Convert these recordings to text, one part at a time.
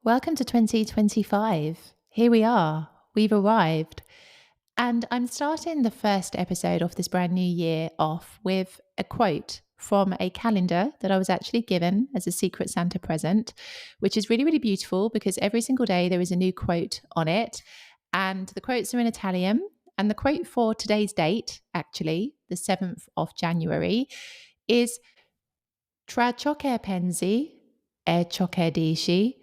Welcome to 2025. Here we are. We've arrived. And I'm starting the first episode of this brand new year off with a quote from a calendar that I was actually given as a Secret Santa present, which is really, really beautiful because every single day there is a new quote on it. And the quotes are in Italian. And the quote for today's date, actually, the 7th of January, is Tra ciò che pensi e ciò che dici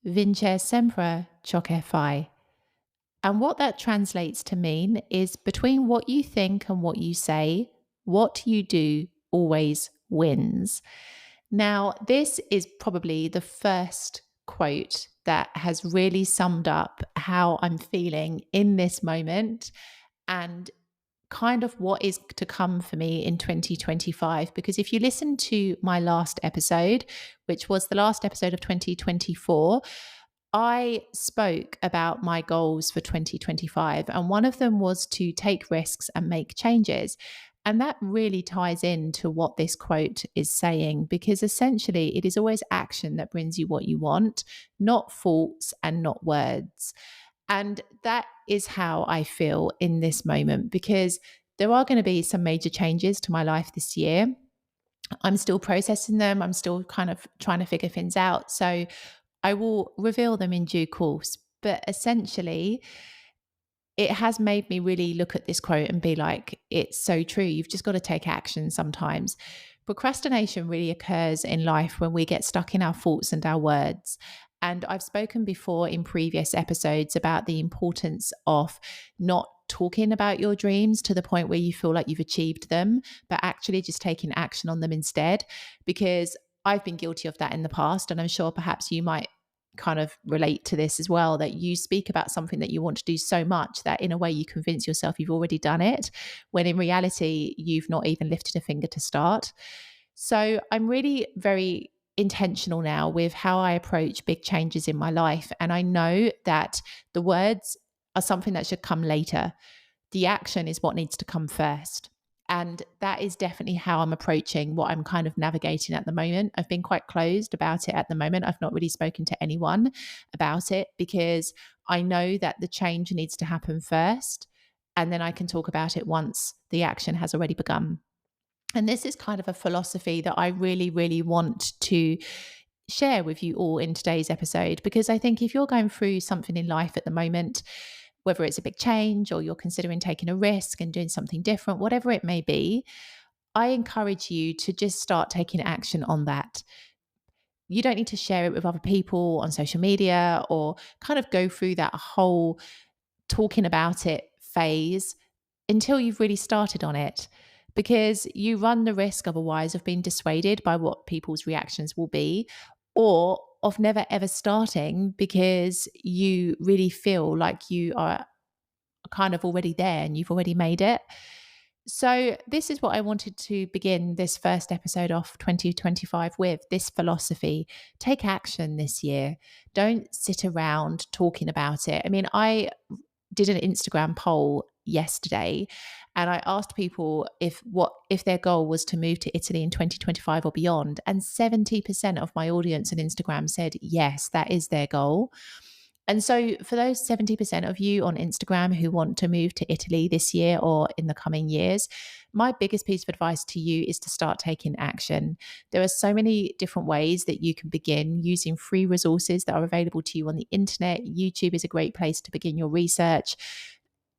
vince sempre ciò che fai. And what that translates to mean is between what you think and what you say, what you do always wins. Now, this is probably the first quote that has really summed up how I'm feeling in this moment and kind of what is to come for me in 2025. Because if you listen to my last episode, which was the last episode of 2024, I spoke about my goals for 2025, and one of them was to take risks and make changes. And that really ties into what this quote is saying, because essentially it is always action that brings you what you want, not thoughts and not words. And that is how I feel in this moment, because there are going to be some major changes to my life this year. I'm still processing them. I'm still kind of trying to figure things out. So I will reveal them in due course. But essentially, it has made me really look at this quote and be like, it's so true. You've just got to take action sometimes. Procrastination really occurs in life when we get stuck in our thoughts and our words. And I've spoken before in previous episodes about the importance of not talking about your dreams to the point where you feel like you've achieved them, but actually just taking action on them instead. Because I've been guilty of that in the past. And I'm sure perhaps you might kind of relate to this as well, that you speak about something that you want to do so much that in a way you convince yourself you've already done it, when in reality you've not even lifted a finger to start. So I'm really very intentional now with how I approach big changes in my life. And I know that the words are something that should come later. The action is what needs to come first. And that is definitely how I'm approaching what I'm kind of navigating at the moment. I've been quite closed about it at the moment. I've not really spoken to anyone about it because I know that the change needs to happen first. And then I can talk about it once the action has already begun. And this is kind of a philosophy that I really, really want to share with you all in today's episode, because I think if you're going through something in life at the moment, whether it's a big change or you're considering taking a risk and doing something different, whatever it may be, I encourage you to just start taking action on that. You don't need to share it with other people on social media or kind of go through that whole talking about it phase until you've really started on it, because you run the risk otherwise of being dissuaded by what people's reactions will be, or of never ever starting because you really feel like you are kind of already there and you've already made it. So, this is what I wanted to begin this first episode of 2025 with, this philosophy. Take action this year. Don't sit around talking about it. I mean, I did an Instagram poll yesterday and I asked people if their goal was to move to Italy in 2025 or beyond, and 70% of my audience on Instagram said yes, that is their goal. And so for those 70% of you on Instagram who want to move to Italy this year or in the coming years, my biggest piece of advice to you is to start taking action. There are so many different ways that you can begin using free resources that are available to you on the internet. YouTube is a great place to begin your research,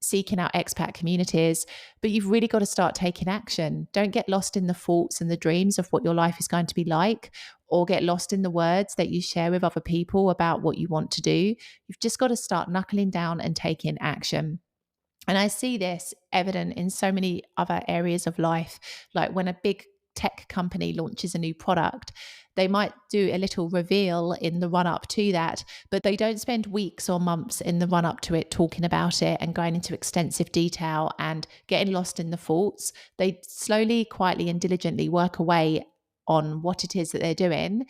seeking out expat communities, but you've really got to start taking action. Don't get lost in the thoughts and the dreams of what your life is going to be like, or get lost in the words that you share with other people about what you want to do. You've just got to start knuckling down and taking action. And I see this evident in so many other areas of life, like when a big tech company launches a new product, they might do a little reveal in the run up to that, but they don't spend weeks or months in the run up to it talking about it and going into extensive detail and getting lost in the thoughts. They slowly, quietly, and diligently work away on what it is that they're doing.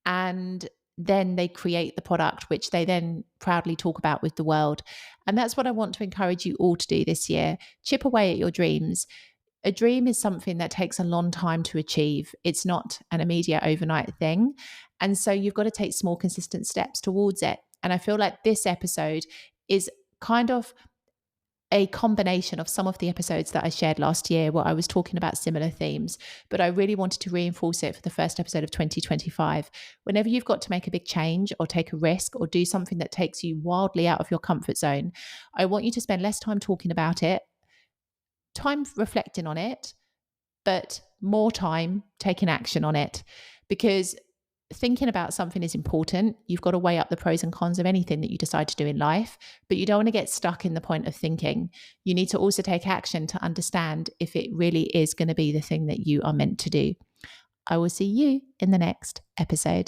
And then they create the product, which they then proudly talk about with the world. And that's what I want to encourage you all to do this year. Chip away at your dreams. A dream is something that takes a long time to achieve. It's not an immediate overnight thing. And so you've got to take small, consistent steps towards it. And I feel like this episode is kind of a combination of some of the episodes that I shared last year where I was talking about similar themes, but I really wanted to reinforce it for the first episode of 2025. Whenever you've got to make a big change or take a risk or do something that takes you wildly out of your comfort zone, I want you to spend less time talking about it, time reflecting on it, but more time taking action on it. Because thinking about something is important. You've got to weigh up the pros and cons of anything that you decide to do in life, but you don't want to get stuck in the point of thinking. You need to also take action to understand if it really is going to be the thing that you are meant to do. I will see you in the next episode.